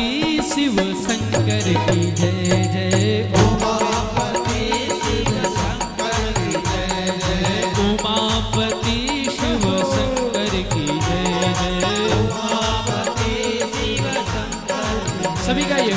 उमापति शिव शंकर की जय जय। उमापति शिव शंकर की जय जय। उमापति शिव शंकर की जय जय। उमापति शिव शंकर। सभी का ये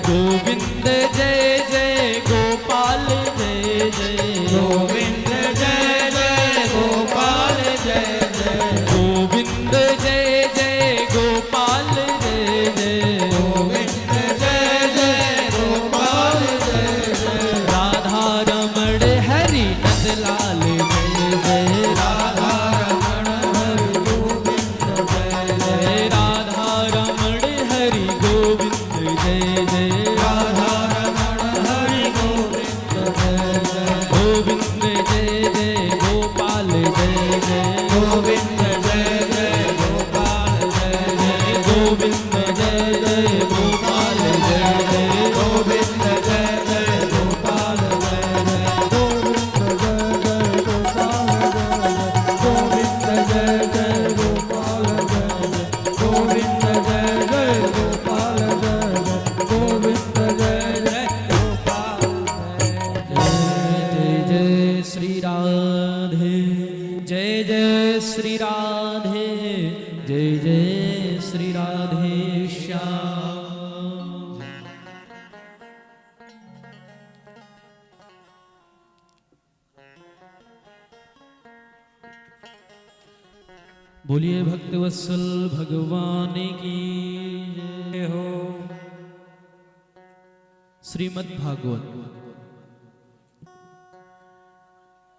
गोविंद जय जय गोपाल जय जय। गोविंद जय जय गोपाल जय जय। गोविंद जय जय गोपाल जय जय। गोविंद जय जय गोपाल जय जय। राधा रमण हरि नंदलाल जय जय। राधा रमण हरि गोविंद जय जय। राधा रमण हरि गोविंद जय जय। राधा रमण हरि गोविंद जय जय। गोविंद जय जय गोपाल जय जय। गोविंद जय जय गोपाल जय जय। गोविंद जय जय गोपाल जय जय। गोविंद जय जय गोपाल जय जय। गोविंद जय जय गोपाल जय जय। गोविंद जय जय गोपाल जय जय। गोविंद जय जय गोपाल जय जय। जय जय श्री राधे जय जय श्री राधे जय जय श्री राधे श्याम। बोलिए भक्तवत्सल भगवान की जय हो। श्रीमद् भागवत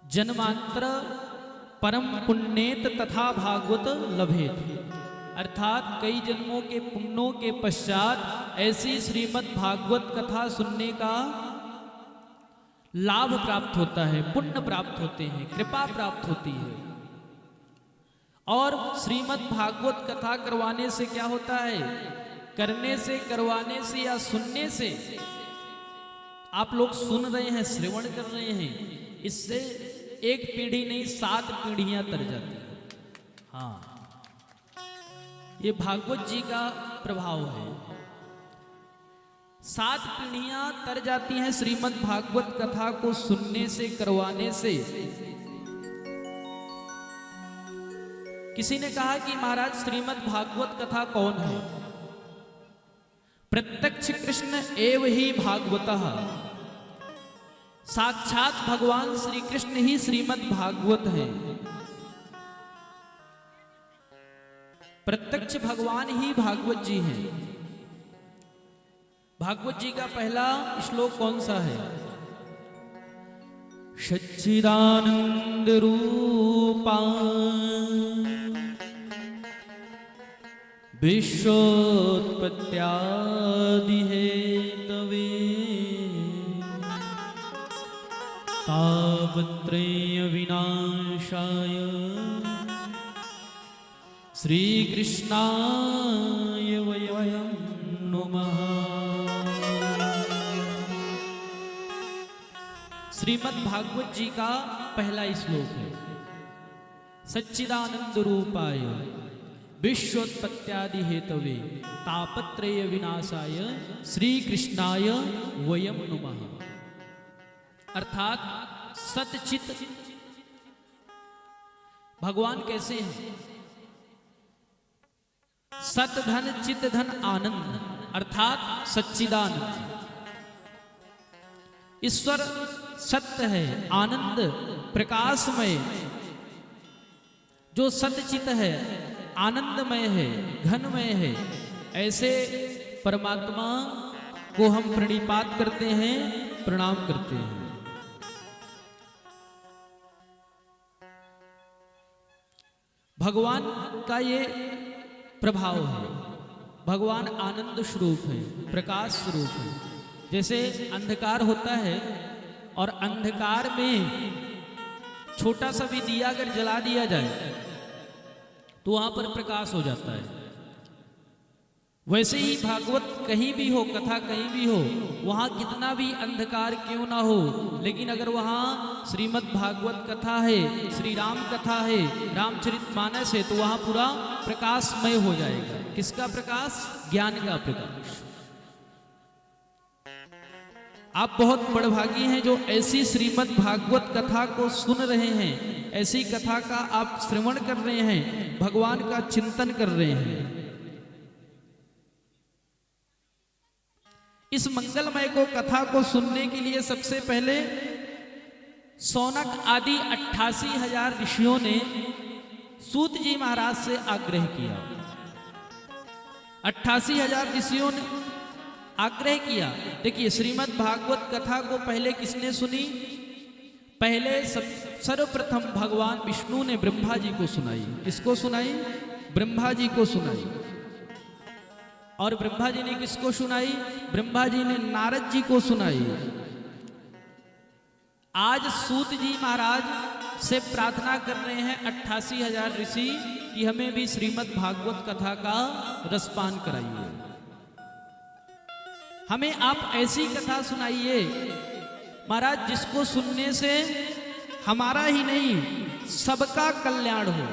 जन्मांतर परम पुण्येत तथा भागवत लभेत, अर्थात कई जन्मों के पुण्यों के पश्चात ऐसी श्रीमद् भागवत कथा सुनने का लाभ प्राप्त होता है, पुण्य प्राप्त होते हैं, कृपा प्राप्त होती है। और श्रीमद् भागवत कथा करवाने से क्या होता है, करने से, करवाने से या सुनने से, आप लोग सुन रहे हैं, श्रवण कर रहे हैं, इससे एक पीढ़ी नहीं 7 पीढ़ियां तर जाती हैं। हाँ, ये भागवत जी का प्रभाव है। 7 पीढ़ियां तर जाती हैं श्रीमद् भागवत कथा को सुनने से, करवाने से। किसी ने कहा कि महाराज श्रीमद् भागवत कथा कौन है? प्रत्यक्ष कृष्ण एव ही भागवतः, साक्षात भगवान श्री कृष्ण ही श्रीमद् भागवत है। प्रत्यक्ष भगवान ही भागवत जी हैं। भागवत जी का पहला श्लोक कौन सा है? सच्चिदानंद रूपा विश्वोत्पत्त्यादि हेतवे तापत्रय विनाशाय श्रीकृष्णाय वयं नमः। श्रीमद् भागवत जी का पहला श्लोक है, सच्चिदानंद रूपाय विश्वोत्पत्त्यादि हेतवे तापत्रय विनाशाय श्रीकृष्णाय वयं नमः। अर्थात सतचित भगवान कैसे हैं? सत धन चित धन आनंद, अर्थात सच्चिदानंद। ईश्वर सत्य है, आनंद प्रकाशमय, जो सतचित है, आनंदमय है, घनमय है, ऐसे परमात्मा को हम प्रणिपात करते हैं, प्रणाम करते हैं। भगवान का ये प्रभाव है। भगवान आनंद स्वरूप है, प्रकाश स्वरूप है। जैसे अंधकार होता है और अंधकार में छोटा सा भी दिया अगर जला दिया जाए तो वहां पर प्रकाश हो जाता है। वैसे ही भागवत कहीं भी हो, कथा कहीं भी हो, वहां कितना भी अंधकार क्यों ना हो, लेकिन अगर वहां श्रीमद् भागवत कथा है, श्री राम कथा है, रामचरितमानस है, तो वहां पूरा प्रकाशमय हो जाएगा। किसका प्रकाश? ज्ञान का प्रकाश। आप बहुत बड़भागी हैं जो ऐसी श्रीमद् भागवत कथा को सुन रहे हैं, ऐसी कथा का आप श्रवण कर रहे हैं, भगवान का चिंतन कर रहे हैं। इस मंगलमय को कथा को सुनने के लिए सबसे पहले सौनक आदि 88,000 ऋषियों ने सूत जी महाराज से आग्रह किया। 88,000 ऋषियों ने आग्रह किया। देखिए, श्रीमद् भागवत कथा को पहले किसने सुनी? पहले सर्वप्रथम भगवान विष्णु ने ब्रह्मा जी को सुनाई। किसको सुनाई? ब्रह्मा जी को सुनाई। और ब्रह्मा जी ने किसको सुनाई? ब्रह्मा जी ने नारद जी को सुनाई। आज सूत जी महाराज से प्रार्थना कर रहे हैं 88,000 ऋषि कि हमें भी श्रीमद् भागवत कथा का रसपान कराइए, हमें आप ऐसी कथा सुनाइए महाराज जिसको सुनने से हमारा ही नहीं सबका कल्याण हो,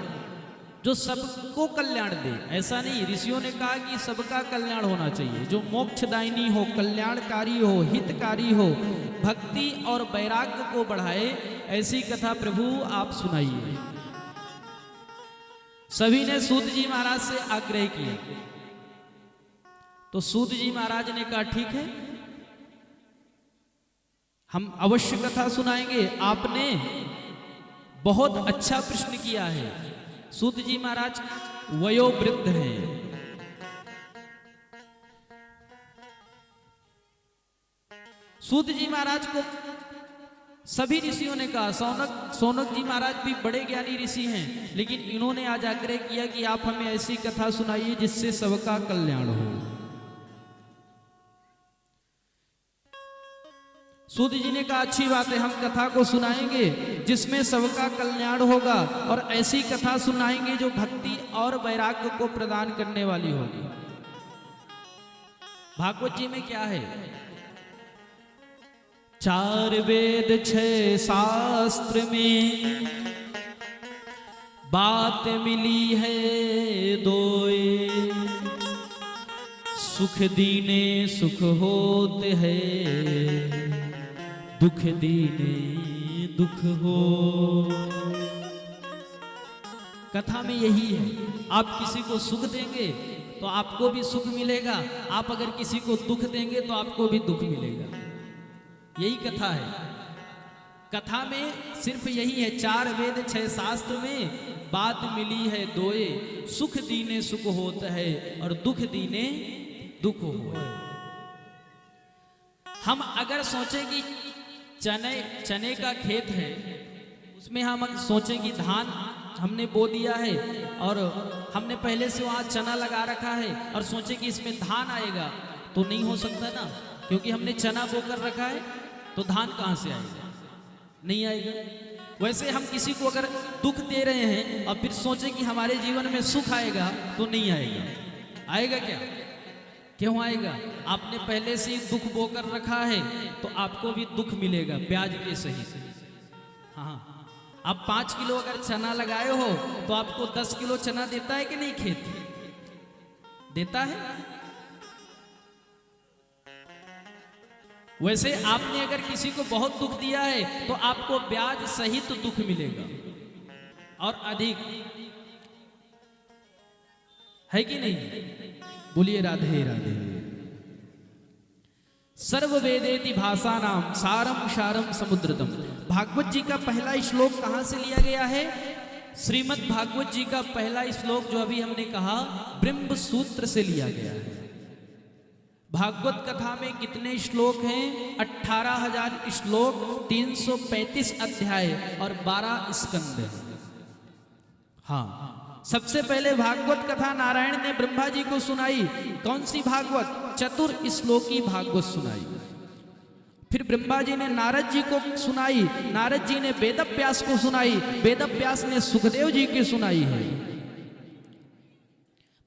जो सबको कल्याण दे। ऐसा नहीं, ऋषियों ने कहा कि सबका कल्याण होना चाहिए, जो मोक्षदायिनी हो, कल्याणकारी हो, हितकारी हो, भक्ति और वैराग्य को बढ़ाए, ऐसी कथा प्रभु आप सुनाइए। सभी ने सूत जी महाराज से आग्रह किया। तो सूत जी महाराज ने कहा ठीक है, हम अवश्य कथा सुनाएंगे। आपने बहुत अच्छा प्रश्न किया है। सूत जी महाराज वयोवृद्ध हैं। सूत जी महाराज को सभी ऋषियों ने कहा, सौनक जी महाराज भी बड़े ज्ञानी ऋषि हैं, लेकिन इन्होंने आज आग्रह किया कि आप हमें ऐसी कथा सुनाइए जिससे सबका कल्याण हो। सूत जी ने कहा अच्छी बात है, हम कथा को सुनाएंगे जिसमें सबका कल्याण होगा, और ऐसी कथा सुनाएंगे जो भक्ति और वैराग्य को प्रदान करने वाली होगी। भागवत जी में क्या है? 4 वेद 6 शास्त्र में बात मिली है दोए, सुख दीने सुख होते हैं, दुख दीने दुख हो। कथा में यही है, आप किसी को सुख देंगे तो आपको भी सुख मिलेगा, आप अगर किसी को दुख देंगे तो आपको भी दुख मिलेगा। यही कथा है। कथा में सिर्फ यही है, 4 वेद 6 शास्त्र में बात मिली है दोए, सुख दीने सुख होता है और दुख दीने दुख हो। हम अगर सोचें कि चने का खेत है, उसमें हम सोचें कि धान हमने बो दिया है और हमने पहले से वहां चना लगा रखा है, और सोचें कि इसमें धान आएगा, तो नहीं हो सकता ना, क्योंकि हमने चना बोकर रखा है, तो धान कहां से आएगा? नहीं आएगा। वैसे हम किसी को अगर दुख दे रहे हैं और फिर सोचें कि हमारे जीवन में सुख आएगा, तो नहीं आएगा। आएगा क्या? क्यों आएगा? आपने पहले से ही दुख बोकर रखा है, तो आपको भी दुख मिलेगा ब्याज के सहित। हाँ, आप 5 किलो अगर चना लगाए हो तो आपको 10 किलो चना देता है कि नहीं? खेत देता है। वैसे आपने अगर किसी को बहुत दुख दिया है तो आपको ब्याज सहित तो दुख मिलेगा, और अधिक, है कि नहीं? बोलिए राधे राधे। सर्व वेदेति भाषा नाम सारम शारम समुद्रतम। भागवत जी का पहला श्लोक कहां से लिया गया है? श्रीमद् भागवत जी का पहला श्लोक जो अभी हमने कहा, ब्रह्म सूत्र से लिया गया है। भागवत कथा में कितने श्लोक हैं? 18,000 श्लोक, 335 अध्याय और 12 स्कंद। हाँ, सबसे पहले भागवत कथा नारायण ने ब्रह्मा जी को सुनाई। कौन सी भागवत? चतुर्श्लोकी भागवत सुनाई। फिर ब्रह्मा जी ने नारद जी को सुनाई, नारद जी ने वेदव्यास को सुनाई, वेदव्यास ने सुखदेव जी की सुनाई है।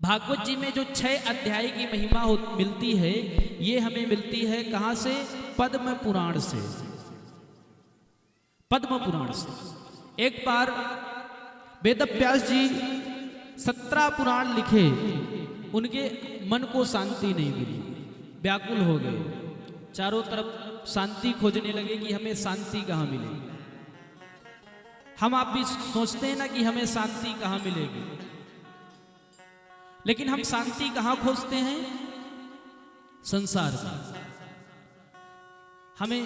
भागवत जी में जो 6 अध्याय की महिमा मिलती है, ये हमें मिलती है कहां से? पद्म पुराण से। पद्म पुराण से। एक बार वेदव्यास जी 17 पुराण लिखे, उनके मन को शांति नहीं मिली, व्याकुल हो गए। चारों तरफ शांति खोजने लगे कि हमें शांति कहाँ मिलेगी। हम आप भी सोचते हैं ना कि हमें शांति कहाँ मिलेगी, लेकिन हम शांति कहाँ खोजते हैं? संसार में। हमें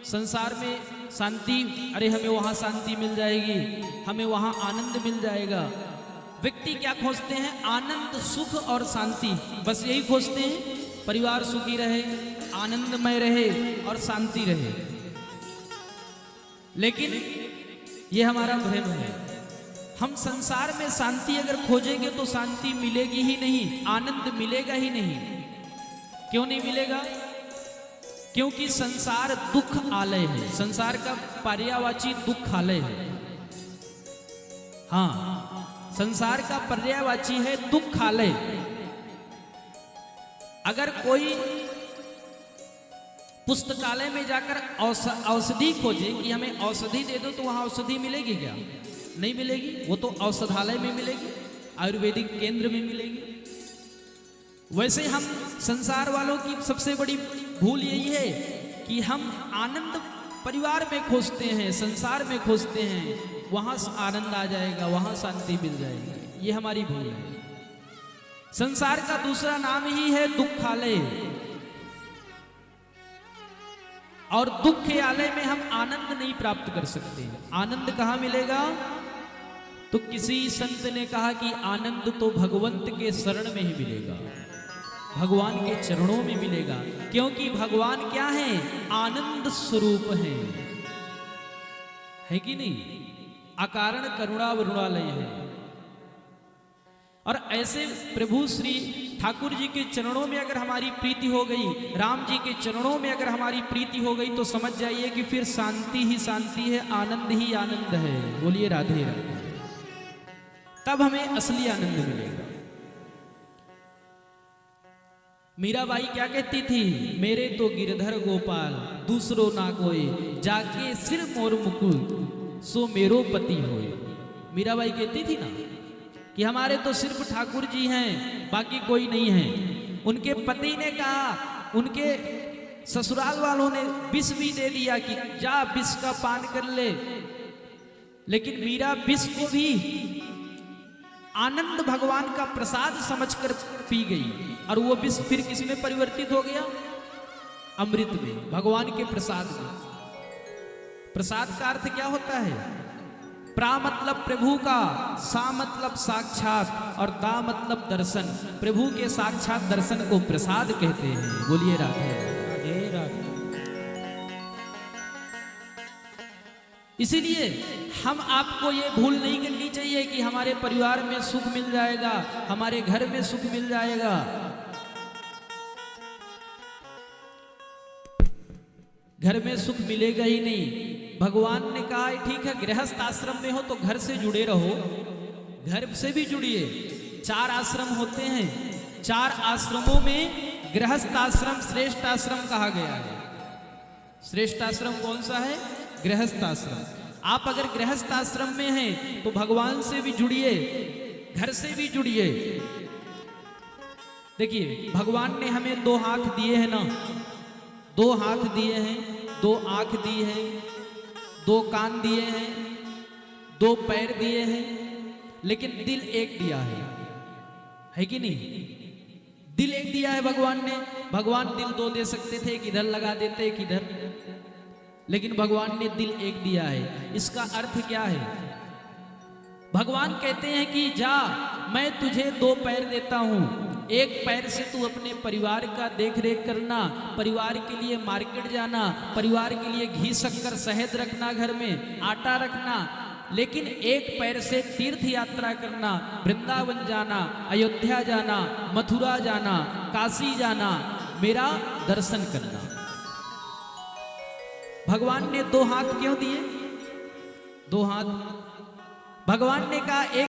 संसार में शांति, अरे हमें वहां शांति मिल जाएगी, हमें वहां आनंद मिल जाएगा। व्यक्ति क्या खोजते हैं? आनंद, सुख और शांति, बस यही खोजते हैं। परिवार सुखी रहे, आनंदमय रहे और शांति रहे। लेकिन ये हमारा भ्रम है। हम संसार में शांति अगर खोजेंगे तो शांति मिलेगी ही नहीं, आनंद मिलेगा ही नहीं। क्यों नहीं मिलेगा? क्योंकि संसार दुख आलय है। संसार का पर्यायवाची दुखालय है। हाँ, संसार का पर्यायवाची है दुखालय। अगर कोई पुस्तकालय में जाकर औषधि खोजे कि हमें औषधि दे दो, तो वहां औषधि मिलेगी क्या? नहीं मिलेगी। वो तो औषधालय में मिलेगी, आयुर्वेदिक केंद्र में मिलेगी। वैसे हम संसार वालों की सबसे बड़ी भूल यही है कि हम आनंद परिवार में खोजते हैं, संसार में खोजते हैं, वहां आनंद आ जाएगा, वहां शांति मिल जाएगी। ये हमारी भूल है। संसार का दूसरा नाम ही है दुखालय, और दुख के आलय में हम आनंद नहीं प्राप्त कर सकते। आनंद कहां मिलेगा? तो किसी संत ने कहा कि आनंद तो भगवंत के शरण में ही मिलेगा, भगवान के चरणों में मिलेगा। क्योंकि भगवान क्या है? आनंद स्वरूप है कि नहीं? अकारण करुणावरुणालय है। और ऐसे प्रभु श्री ठाकुर जी के चरणों में अगर हमारी प्रीति हो गई, राम जी के चरणों में अगर हमारी प्रीति हो गई, तो समझ जाइए कि फिर शांति ही शांति है, आनंद ही आनंद है। बोलिए राधे राधे। तब हमें असली आनंद मिलेगा। मीराबाई क्या कहती थी? मेरे तो गिरधर गोपाल दूसरो ना कोई, जाके सिर मोर मुकुल सो मेरो पति होए। मीराबाई कहती थी ना कि हमारे तो सिर्फ ठाकुर जी हैं, बाकी कोई नहीं है। उनके पति ने कहा, उनके ससुराल वालों ने विष भी दे दिया कि जा विष का पान कर ले, लेकिन मीरा विष को भी आनंद भगवान का प्रसाद समझकर पी गई। और वो विष फिर किसमें परिवर्तित हो गया? अमृत में, भगवान के प्रसाद में। प्रसाद का अर्थ क्या होता है? प्रा मतलब प्रभु का, सा मतलब साक्षात, और दा मतलब दर्शन। प्रभु के साक्षात दर्शन को प्रसाद कहते हैं। बोलिए राधे राधे राधे। इसीलिए हम आपको ये भूल नहीं करनी चाहिए कि हमारे परिवार में सुख मिल जाएगा, हमारे घर में सुख मिल जाएगा। घर में सुख मिलेगा ही नहीं। भगवान ने कहा है ठीक है, गृहस्थ आश्रम में हो तो घर से जुड़े रहो, घर से भी जुड़िए। 4 आश्रम होते हैं, 4 आश्रमों में गृहस्थ आश्रम श्रेष्ठ आश्रम कहा गया है। श्रेष्ठ आश्रम कौन सा है? गृहस्थ आश्रम। आप अगर गृहस्थ आश्रम में हैं तो भगवान से भी जुड़िए, घर से भी जुड़िए। देखिए, भगवान ने हमें 2 हाथ दिए हैं ना, 2 हाथ दिए हैं, 2 आंख दी है, 2 कान दिए हैं, 2 पैर दिए हैं, लेकिन दिल एक दिया है कि नहीं? दिल एक दिया है भगवान ने। भगवान दिल 2 दे सकते थे, एक इधर लगा देते, एक इधर, लेकिन भगवान ने दिल एक दिया है। इसका अर्थ क्या है? भगवान कहते हैं कि जा, मैं तुझे 2 पैर देता हूं, एक पैर से तू अपने परिवार का देख रेख करना, परिवार के लिए मार्केट जाना, परिवार के लिए घी शक्कर शहद रखना, घर में आटा रखना, लेकिन एक पैर से तीर्थ यात्रा करना, वृंदावन जाना, अयोध्या जाना, मथुरा जाना, काशी जाना, मेरा दर्शन करना। भगवान ने 2 हाथ क्यों दिए? 2 हाथ। भगवान ने कहा एक